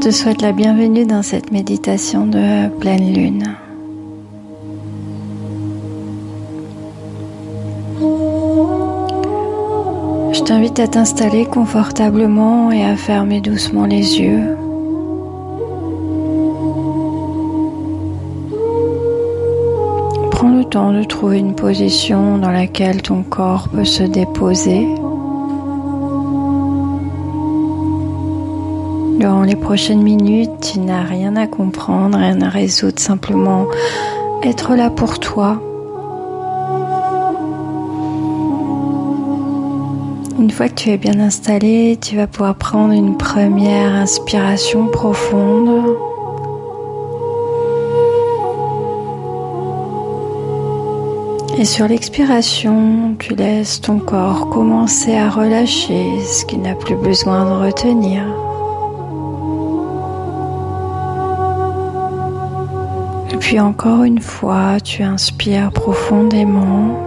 te souhaite la bienvenue dans cette méditation de pleine lune. Je t'invite à t'installer confortablement et à fermer doucement les yeux. Prends le temps de trouver une position dans laquelle ton corps peut se déposer. Durant les prochaines minutes, tu n'as rien à comprendre, rien à résoudre, simplement être là pour toi. Une fois que tu es bien installé, tu vas pouvoir prendre une première inspiration profonde. Et sur l'expiration, tu laisses ton corps commencer à relâcher ce qu'il n'a plus besoin de retenir. Et puis encore une fois, tu inspires profondément.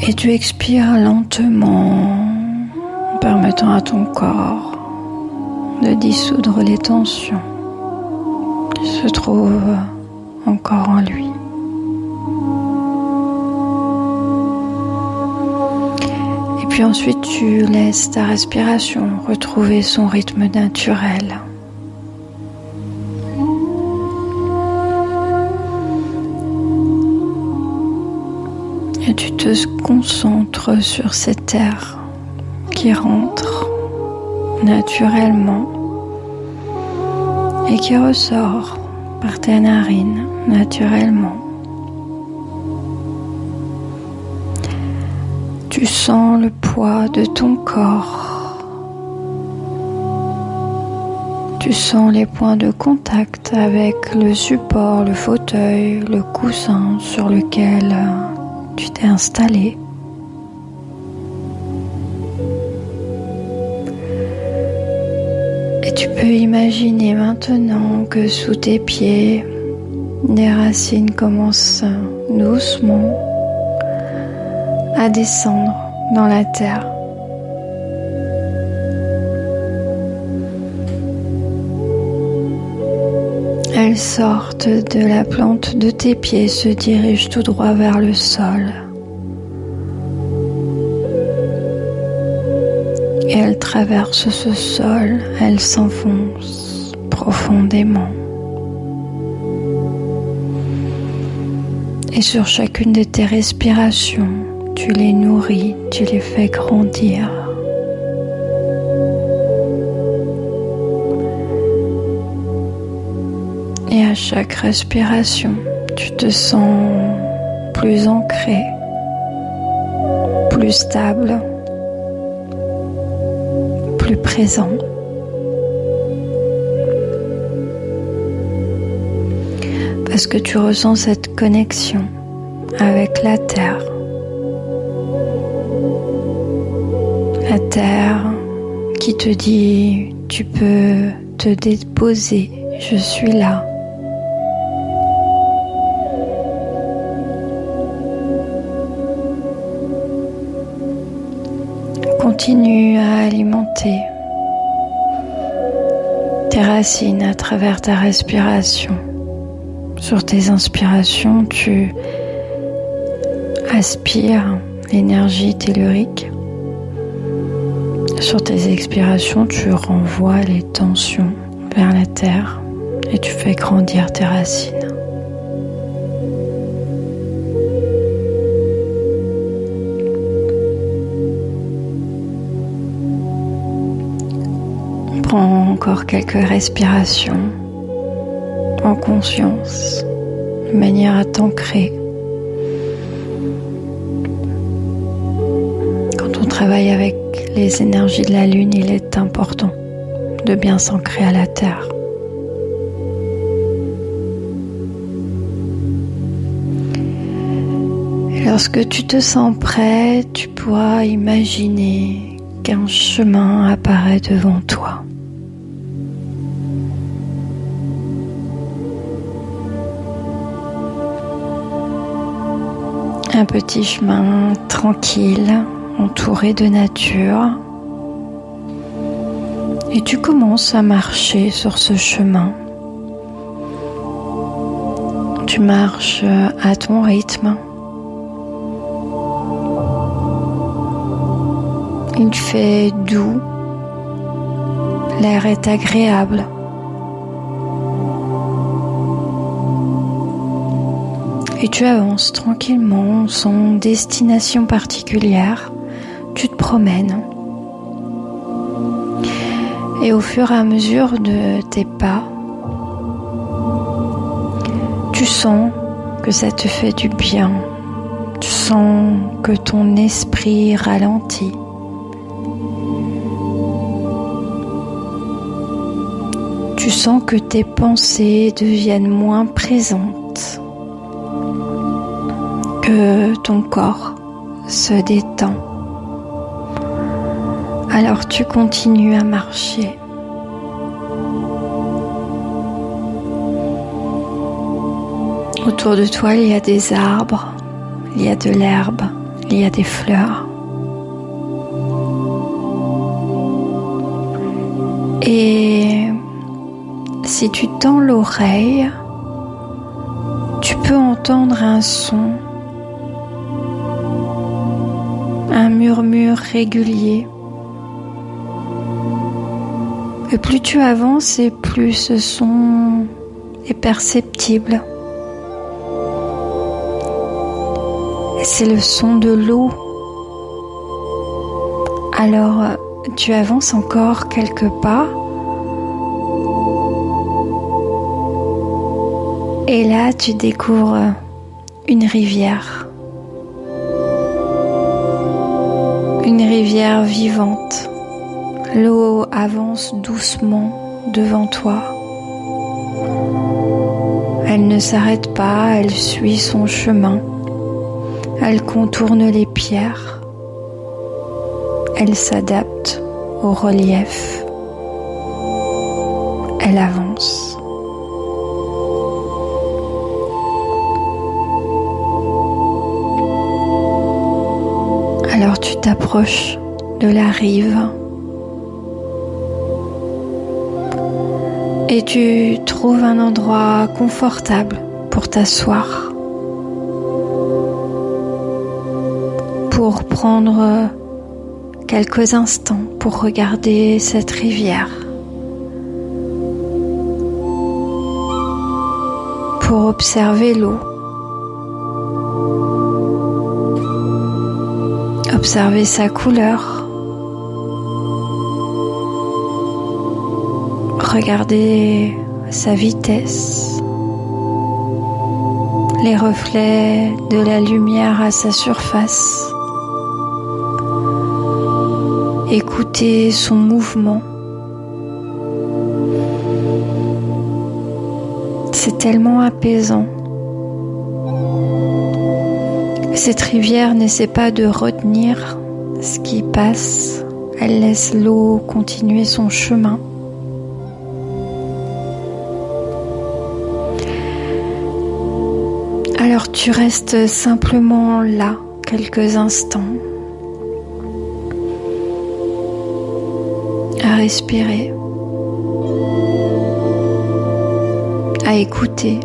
Et tu expires lentement, en permettant à ton corps de dissoudre les tensions qui se trouvent encore en lui. Et puis ensuite, tu laisses ta respiration retrouver son rythme naturel. Et tu te concentres sur cet air qui rentre naturellement et qui ressort par tes narines naturellement. Tu sens le poids de ton corps. Tu sens les points de contact avec le support, le fauteuil, le coussin sur lequel tu t'es installé. Et tu peux imaginer maintenant que sous tes pieds, des racines commencent doucement à descendre dans la terre. Elles sortent de la plante de tes pieds, se dirigent tout droit vers le sol. Et elles traversent ce sol, elles s'enfoncent profondément. Et sur chacune de tes respirations, tu les nourris, tu les fais grandir. Et à chaque respiration, tu te sens plus ancré, plus stable, plus présent. Parce que tu ressens cette connexion avec la terre. La terre qui te dit, tu peux te déposer, je suis là. Continue à alimenter tes racines à travers ta respiration. Sur tes inspirations, tu aspires l'énergie tellurique. Sur tes expirations, tu renvoies les tensions vers la terre et tu fais grandir tes racines. Prends encore quelques respirations en conscience, de manière à t'ancrer. Quand on travaille avec les énergies de la lune, il est important de bien s'ancrer à la terre. Et lorsque tu te sens prêt, tu pourras imaginer qu'un chemin apparaît devant toi. Un petit chemin tranquille, entouré de nature. Et tu commences à marcher sur ce chemin. Tu marches à ton rythme. Il fait doux. L'air est agréable. Et tu avances tranquillement sans destination particulière. Tu te promènes. Et au fur et à mesure de tes pas, tu sens que ça te fait du bien. Tu sens que ton esprit ralentit. Tu sens que tes pensées deviennent moins présentes, que ton corps se détend. Alors tu continues à marcher. Autour de toi, il y a des arbres, il y a de l'herbe, il y a des fleurs. Et si tu tends l'oreille, tu peux entendre un son, un murmure régulier. Et plus tu avances et plus ce son est perceptible. Et c'est le son de l'eau. Alors tu avances encore quelques pas. Et là tu découvres une rivière. Une rivière vivante. L'eau avance doucement devant toi. Elle ne s'arrête pas, elle suit son chemin. Elle contourne les pierres. Elle s'adapte au relief. Elle avance. Alors tu t'approches de la rive. Et tu trouves un endroit confortable pour t'asseoir, pour prendre quelques instants pour regarder cette rivière, pour observer l'eau, observer sa couleur, regarder sa vitesse, les reflets de la lumière à sa surface, écouter son mouvement. C'est tellement apaisant. Cette rivière n'essaie pas de retenir ce qui passe, elle laisse l'eau continuer son chemin. Alors tu restes simplement là quelques instants, à respirer, à écouter,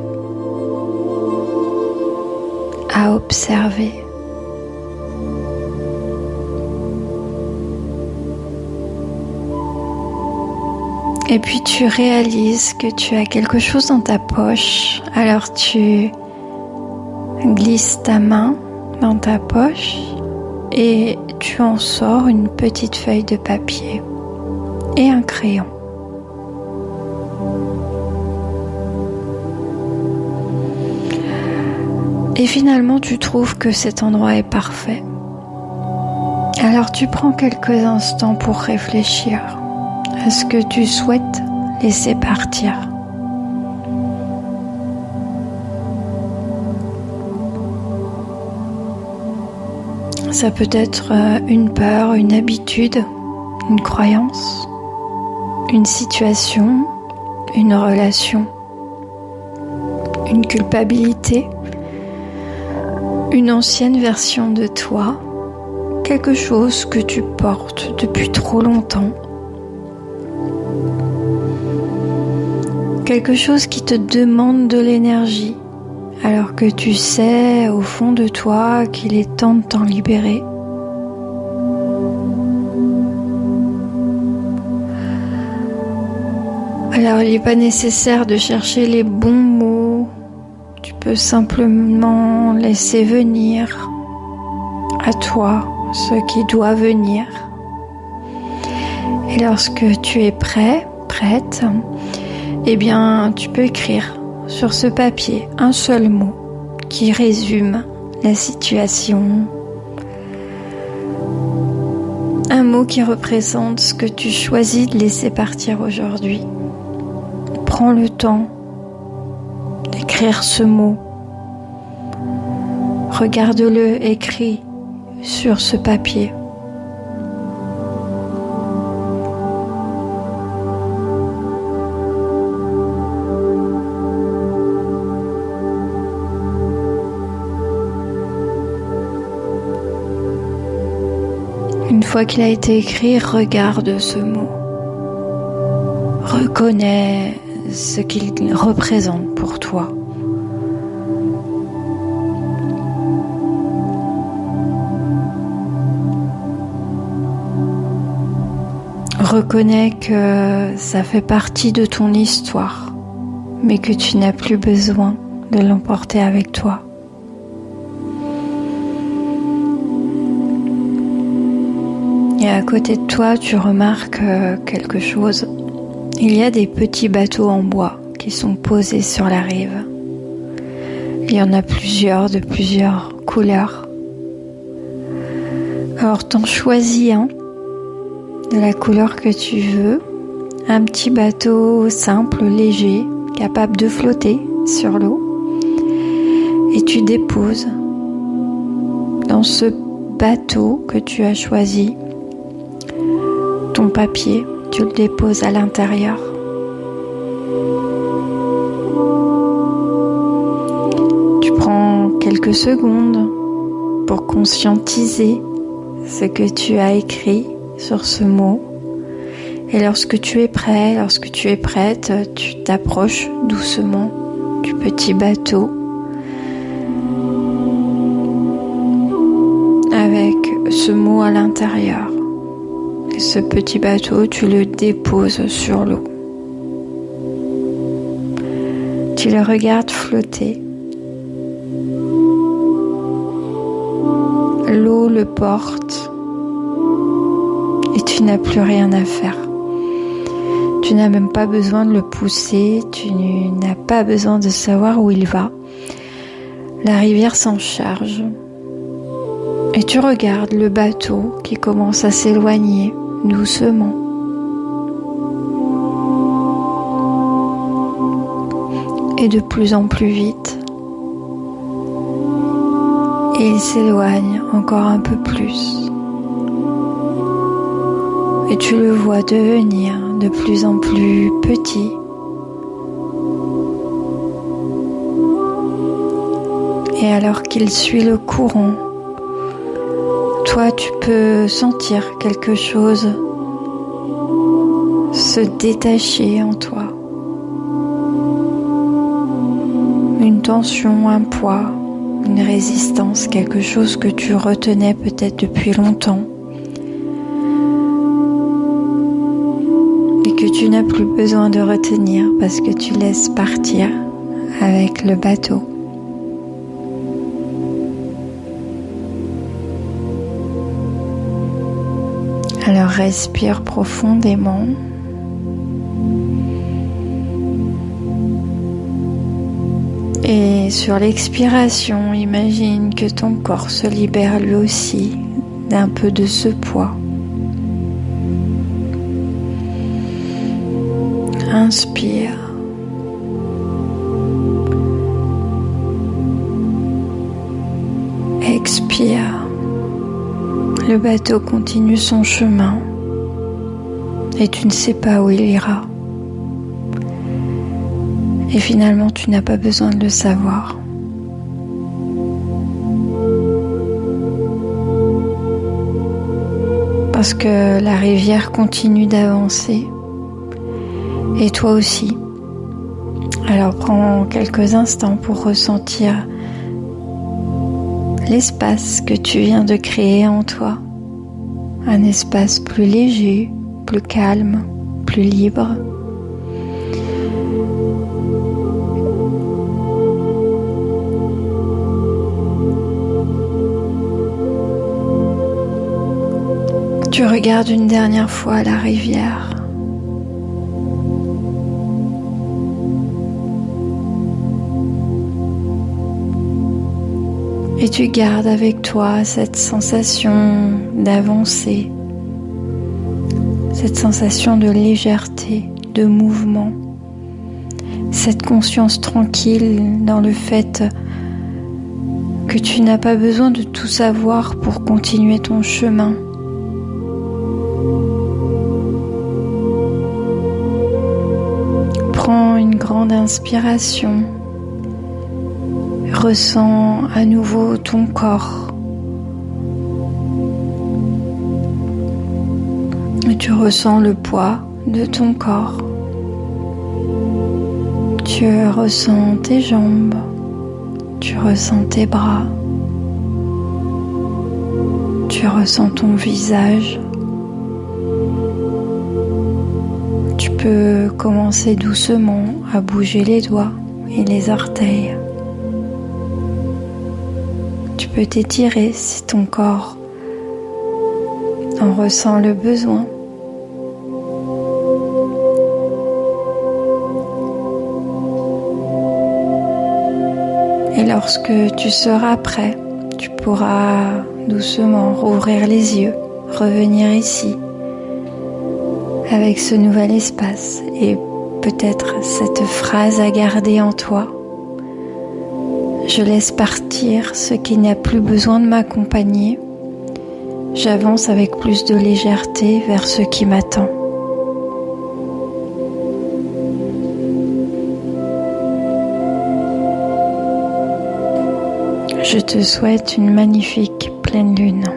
à observer. Et puis tu réalises que tu as quelque chose dans ta poche, alors tu glisses ta main dans ta poche et tu en sors une petite feuille de papier et un crayon. Et finalement, tu trouves que cet endroit est parfait. Alors tu prends quelques instants pour réfléchir à ce que tu souhaites laisser partir. Ça peut être une peur, une habitude, une croyance, une situation, une relation, une culpabilité, une ancienne version de toi, quelque chose que tu portes depuis trop longtemps. Quelque chose qui te demande de l'énergie, alors que tu sais au fond de toi qu'il est temps de t'en libérer. Alors il n'est pas nécessaire de chercher les bons mots, tu peux simplement laisser venir à toi ce qui doit venir. Et lorsque tu es prêt, prête, eh bien tu peux écrire sur ce papier un seul mot qui résume la situation. Un mot qui représente ce que tu choisis de laisser partir aujourd'hui. Prends le temps d'écrire ce mot. Regarde-le écrit sur ce papier. Une fois qu'il a été écrit, regarde ce mot. Reconnais ce qu'il représente pour toi. Reconnais que ça fait partie de ton histoire, mais que tu n'as plus besoin de l'emporter avec toi. Et à côté de toi, tu remarques quelque chose. Il y a des petits bateaux en bois qui sont posés sur la rive. Il y en a plusieurs de plusieurs couleurs. Alors t'en choisis un de la couleur que tu veux, un petit bateau simple, léger, capable de flotter sur l'eau, et tu déposes dans ce bateau que tu as choisi ton papier, tu le déposes à l'intérieur. Tu prends quelques secondes pour conscientiser ce que tu as écrit sur ce mot. Et lorsque tu es prêt, lorsque tu es prête, tu t'approches doucement du petit bateau avec ce mot à l'intérieur. Et ce petit bateau, tu le déposes sur l'eau. Tu le regardes flotter. L'eau le porte et tu n'as plus rien à faire. Tu n'as même pas besoin de le pousser, tu n'as pas besoin de savoir où il va. La rivière s'en charge. Et tu regardes le bateau qui commence à s'éloigner doucement. Et de plus en plus vite. Et il s'éloigne encore un peu plus. Et tu le vois devenir de plus en plus petit. Et alors qu'il suit le courant, toi, tu peux sentir quelque chose se détacher en toi. Une tension, un poids, une résistance, quelque chose que tu retenais peut-être depuis longtemps et que tu n'as plus besoin de retenir parce que tu laisses partir avec le bateau. Alors respire profondément. Et sur l'expiration, imagine que ton corps se libère lui aussi d'un peu de ce poids. Inspire. Expire. Le bateau continue son chemin et tu ne sais pas où il ira. Et finalement, tu n'as pas besoin de le savoir. parce que la rivière continue d'avancer et toi aussi. Alors prends quelques instants pour ressentir l'espace que tu viens de créer en toi. Un espace plus léger, plus calme, plus libre. Tu regardes une dernière fois la rivière. Et tu gardes avec toi cette sensation d'avancer, cette sensation de légèreté, de mouvement, cette conscience tranquille dans le fait que tu n'as pas besoin de tout savoir pour continuer ton chemin. Prends une grande inspiration. Ressens à nouveau ton corps. Et tu ressens le poids de ton corps. Tu ressens tes jambes. Tu ressens tes bras. Tu ressens ton visage. Tu peux commencer doucement à bouger les doigts et les orteils. Tu peux t'étirer si ton corps en ressent le besoin. Et lorsque tu seras prêt, tu pourras doucement rouvrir les yeux, revenir ici avec ce nouvel espace et peut-être cette phrase à garder en toi. Je laisse partir ce qui n'a plus besoin de m'accompagner. J'avance avec plus de légèreté vers ce qui m'attend. Je te souhaite une magnifique pleine lune.